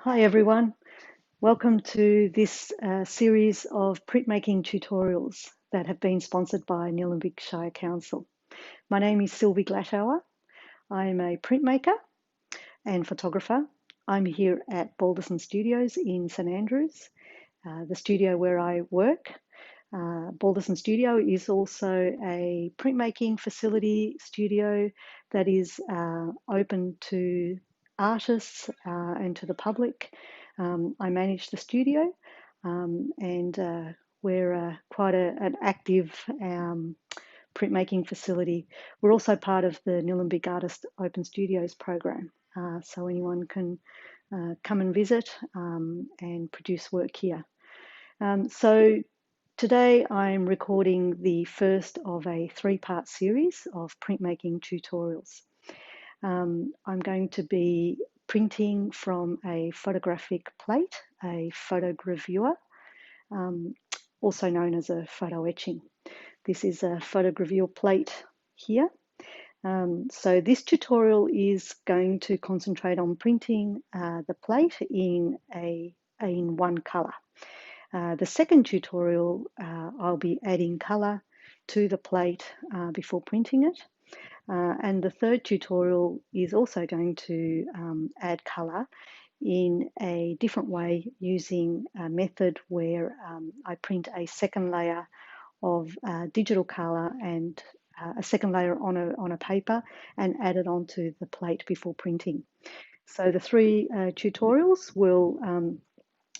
Hi everyone, welcome to this series of printmaking tutorials that have been sponsored by Nillumbik Shire Council. My name is Silvi Glattauer. I am a printmaker and photographer. I'm here at Balderson Studios in St Andrews, the studio where I work. Balderson Studio is also a printmaking facility studio that is open to artists and to the public. I manage the studio and we're quite an active printmaking facility. We're also part of the Nillumbik Artist Open Studios program, so anyone can come and visit and produce work here. So today I'm recording the first of a three-part series of printmaking tutorials. I'm going to be printing from a photographic plate, a photogravure, also known as a photo etching. This is a photogravure plate here. So this tutorial is going to concentrate on printing the plate in one color. The second tutorial, I'll be adding color to the plate before printing it. And the third tutorial is also going to add color in a different way using a method where I print a second layer of digital color and a second layer on a paper and add it onto the plate before printing. So the three tutorials will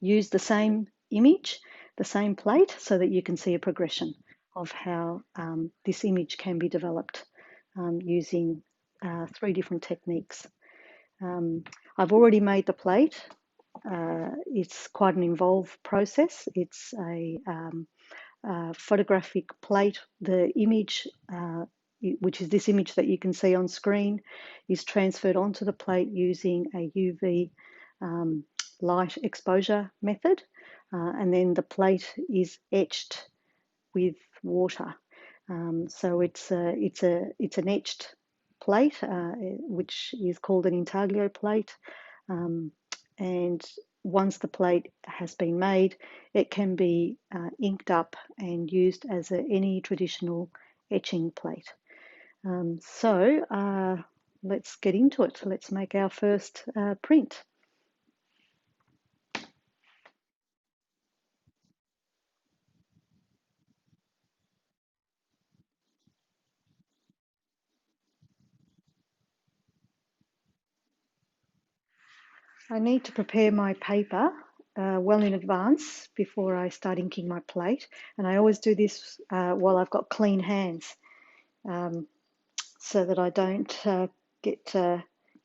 use the same image, the same plate, so that you can see a progression of how this image can be developed using three different techniques. I've already made the plate. It's quite an involved process. It's a photographic plate. The image, which is this image that you can see on screen, is transferred onto the plate using a UV light exposure method, and then the plate is etched with water. So it's an etched plate, which is called an intaglio plate. And once the plate has been made, it can be inked up and used as any traditional etching plate. So let's get into it. Let's make our first print. I need to prepare my paper well in advance before I start inking my plate, and I always do this while I've got clean hands so that I don't get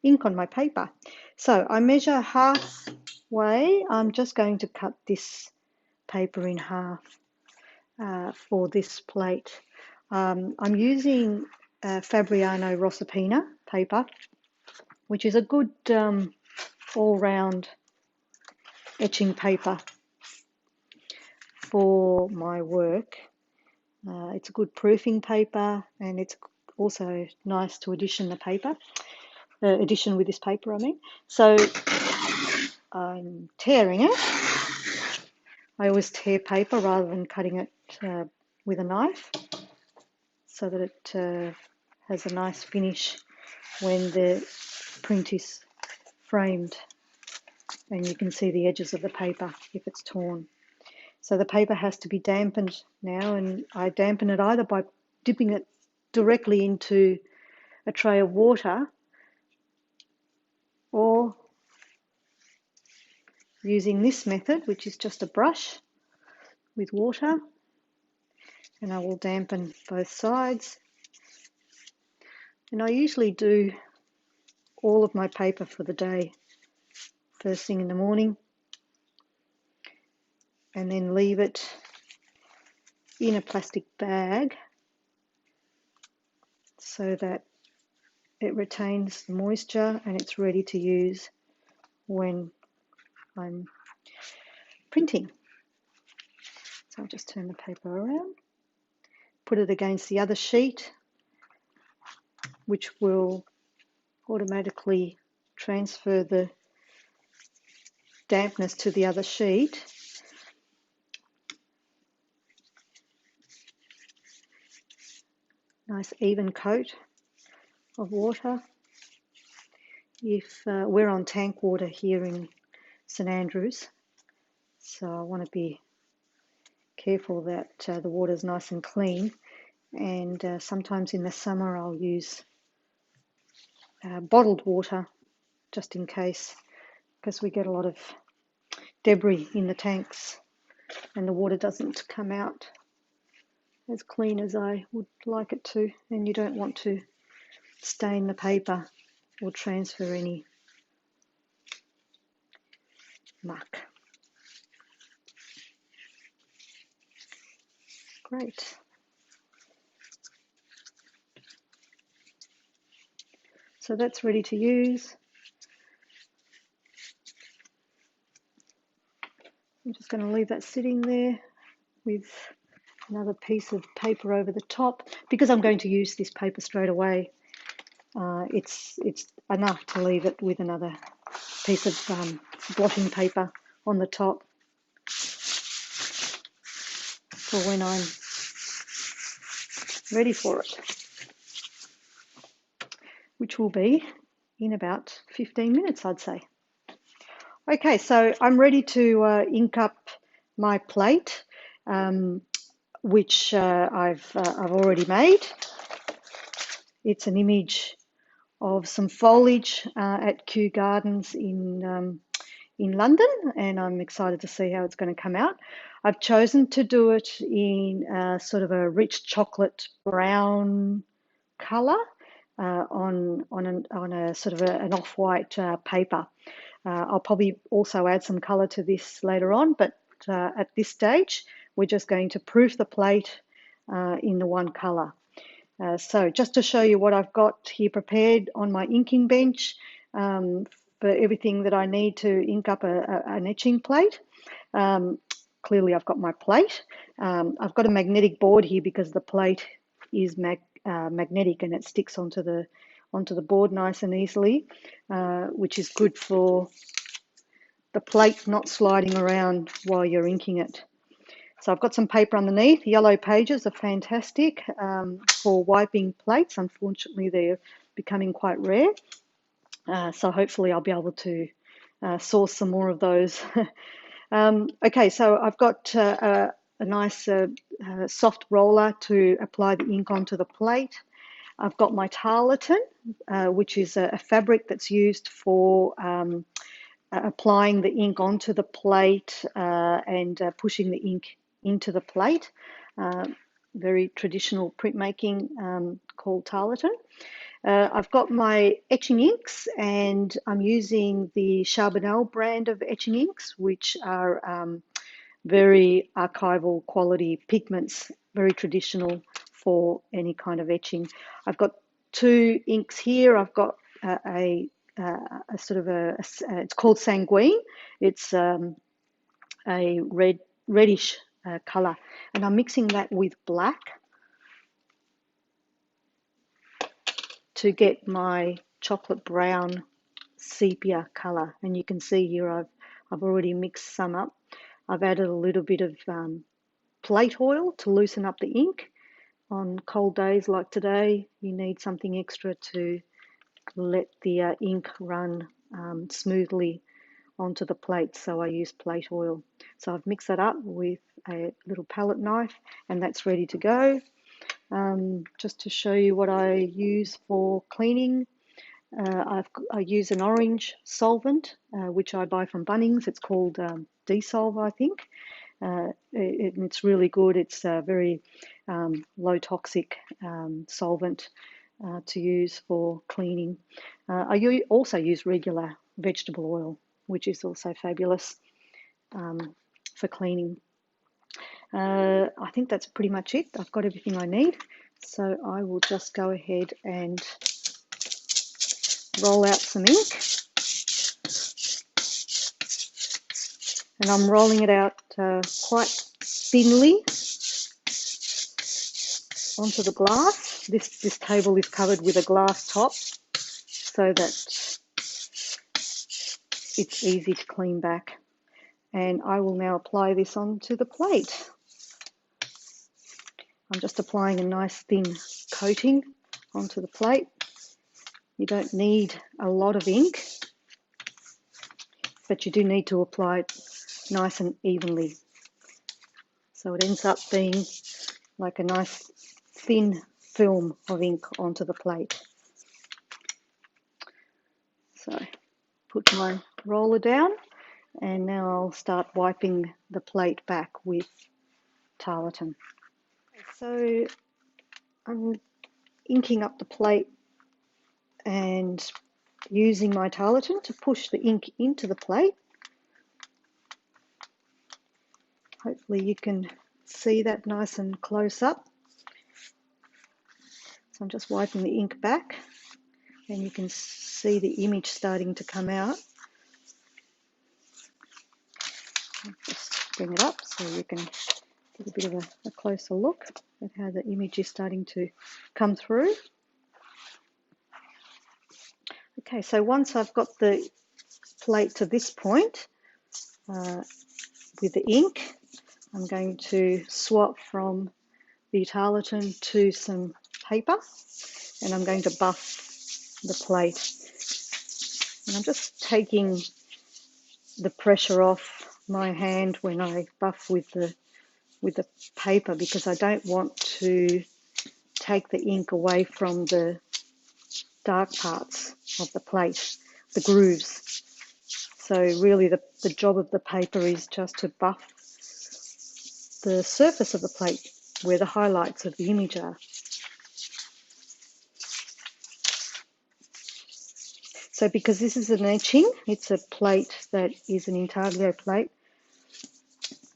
ink on my paper. So I measure halfway. I'm just going to cut this paper in half for this plate. I'm using Fabriano Rossipina paper, which is a good all-round etching paper for my work. It's a good proofing paper, and it's also nice to edition the paper. Edition with this paper, I mean. So I'm tearing it. I always tear paper rather than cutting it with a knife, so that it has a nice finish when the print is framed, and you can see the edges of the paper if it's torn. So the paper has to be dampened now, and I dampen it either by dipping it directly into a tray of water or using this method, which is just a brush with water, and I will dampen both sides. And I usually do all of my paper for the day first thing in the morning, and then leave it in a plastic bag so that it retains the moisture and it's ready to use when I'm printing. So I'll just turn the paper around, put it against the other sheet, which will automatically transfer the dampness to the other sheet. Nice even coat of water. If we're on tank water here in St Andrews, so I want to be careful that the water's nice and clean. And sometimes in the summer I'll use bottled water just in case, because we get a lot of debris in the tanks and the water doesn't come out as clean as I would like it to, and you don't want to stain the paper or transfer any muck. Great. So that's ready to use. I'm just going to leave that sitting there with another piece of paper over the top. Because I'm going to use this paper straight away, it's enough to leave it with another piece of blotting paper on the top for when I'm ready for it, which will be in about 15 minutes, I'd say. Okay, so I'm ready to ink up my plate, which I've already made. It's an image of some foliage at Kew Gardens in London, and I'm excited to see how it's going to come out. I've chosen to do it in sort of a rich chocolate brown colour on a sort of an off-white paper. I'll probably also add some colour to this later on, but at this stage we're just going to proof the plate in the one colour. So just to show you what I've got here prepared on my inking bench for everything that I need to ink up an etching plate. Clearly I've got my plate. I've got a magnetic board here because the plate is magnetic and it sticks onto the board nice and easily, which is good for the plate not sliding around while you're inking it. So I've got some paper underneath. Yellow pages are fantastic for wiping plates. Unfortunately, they're becoming quite rare. So hopefully I'll be able to source some more of those. Okay, so I've got a nice soft roller to apply the ink onto the plate. I've got my tarlatan, which is a fabric that's used for applying the ink onto the plate and pushing the ink into the plate. Very traditional printmaking called tarlatan. I've got my etching inks, and I'm using the Charbonnel brand of etching inks, which are very archival quality pigments, very traditional for any kind of etching. I've got two inks here. I've got a sort of it's called sanguine. It's a reddish colour, and I'm mixing that with black to get my chocolate brown sepia colour. And you can see here I've already mixed some up. I've added a little bit of plate oil to loosen up the ink. On cold days like today, you need something extra to let the ink run smoothly onto the plate, so I use plate oil. So I've mixed that up with a little palette knife, and that's ready to go. Just to show you what I use for cleaning, I use an orange solvent, which I buy from Bunnings. It's called Dissolve, I think. It's really good. It's a very low toxic solvent to use for cleaning. I also use regular vegetable oil, which is also fabulous for cleaning. I think that's pretty much it. I've got everything I need, so I will just go ahead and roll out some ink. And I'm rolling it out quite thinly onto the glass. This table is covered with a glass top so that it's easy to clean back. And I will now apply this onto the plate. I'm just applying a nice thin coating onto the plate. You don't need a lot of ink, but you do need to apply it nice and evenly. So it ends up being like a nice thin film of ink onto the plate. So put my roller down, and now I'll start wiping the plate back with tarlatan. So I'm inking up the plate and using my tarlatan to push the ink into the plate. Hopefully you can see that nice and close up. So I'm just wiping the ink back, and you can see the image starting to come out. I'll just bring it up so you can get a bit of a closer look at how the image is starting to come through. Okay, so once I've got the plate to this point with the ink, I'm going to swap from the tarlatan to some paper, and I'm going to buff the plate. And I'm just taking the pressure off my hand when I buff with the paper, because I don't want to take the ink away from the dark parts of the plate, the grooves. So really the job of the paper is just to buff the surface of the plate where the highlights of the image are. So because this is an etching, it's a plate that is an intaglio plate,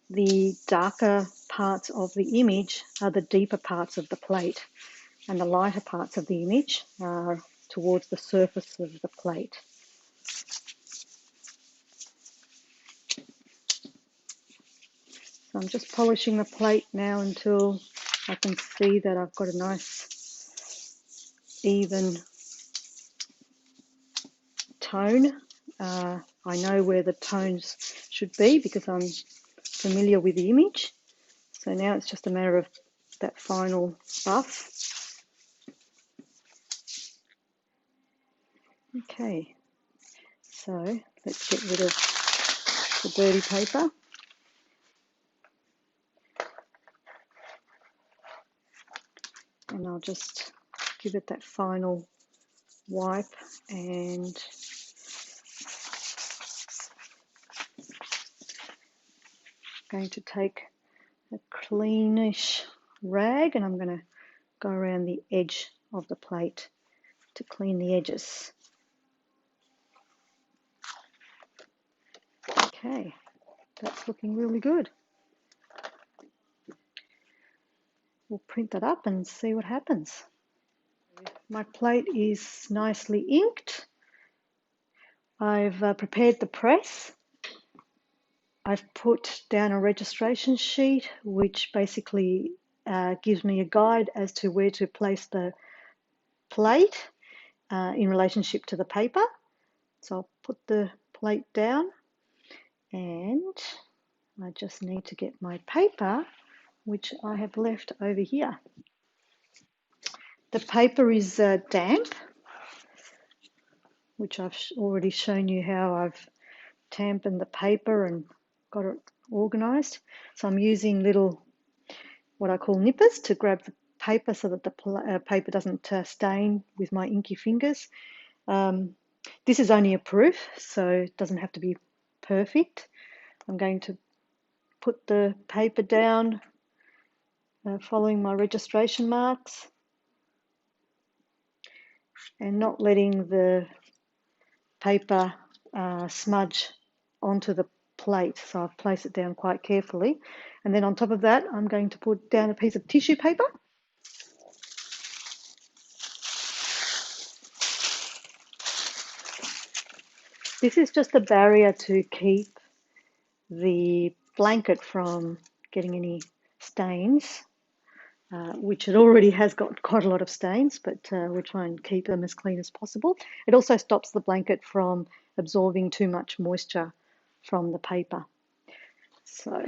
the darker parts of the image are the deeper parts of the plate, and the lighter parts of the image are towards the surface of the plate. So I'm just polishing the plate now until I can see that I've got a nice even tone. I know where the tones should be because I'm familiar with the image. So now it's just a matter of that final buff. Okay, so let's get rid of the dirty paper. And I'll just give it that final wipe, and I'm going to take a cleanish rag and I'm going to go around the edge of the plate to clean the edges. Okay, that's looking really good. We'll print that up and see what happens. My plate is nicely inked. I've prepared the press. I've put down a registration sheet which basically gives me a guide as to where to place the plate in relationship to the paper. So I'll put the plate down, and I just need to get my paper, which I have left over here. The paper is damp, which I've already shown you how I've tampened the paper and got it organized. So I'm using little, what I call nippers, to grab the paper so that the paper doesn't stain with my inky fingers. This is only a proof, so it doesn't have to be perfect. I'm going to put the paper down following my registration marks and not letting the paper smudge onto the plate. So I've placed it down quite carefully. And then on top of that, I'm going to put down a piece of tissue paper. This is just a barrier to keep the blanket from getting any stains, which it already has got quite a lot of stains, but we'll try and keep them as clean as possible. It also stops the blanket from absorbing too much moisture from the paper. So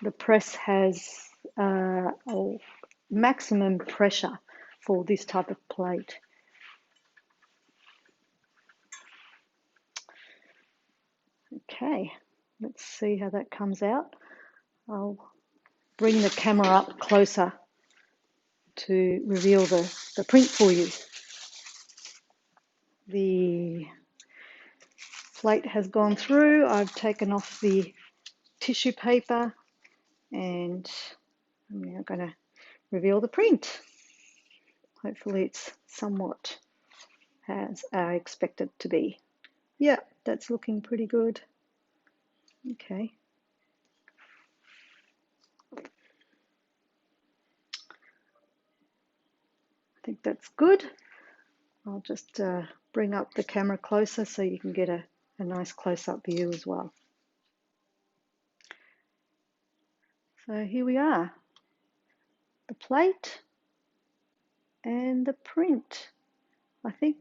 the press has maximum pressure for this type of plate. Okay, let's see how that comes out. I'll bring the camera up closer to reveal the print for you. The plate has gone through. I've taken off the tissue paper and I'm now going to reveal the print. Hopefully it's somewhat as I expect it to be. Yeah, that's looking pretty good. Okay. I think that's good. I'll just bring up the camera closer so you can get a nice close-up view as well. So here we are, the plate and the print. I think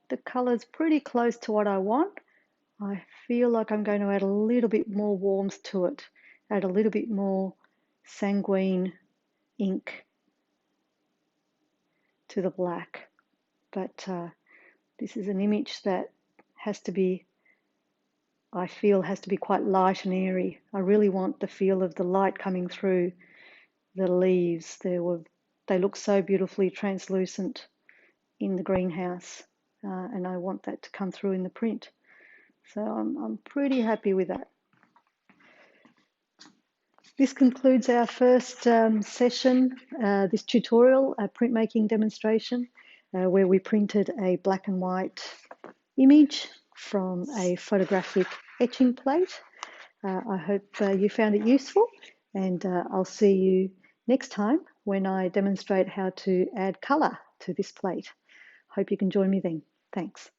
the color's pretty close to what I want. I feel like I'm going to add a little bit more warmth to it, add a little bit more sanguine ink to the black. But this is an image that has to be, I feel, has to be quite light and airy. I really want the feel of the light coming through the leaves. They look so beautifully translucent in the greenhouse, and I want that to come through in the print. So I'm pretty happy with that. This concludes our first session, this tutorial, a printmaking demonstration, where we printed a black and white image from a photographic etching plate. I hope you found it useful, and I'll see you next time when I demonstrate how to add colour to this plate. Hope you can join me then. Thanks.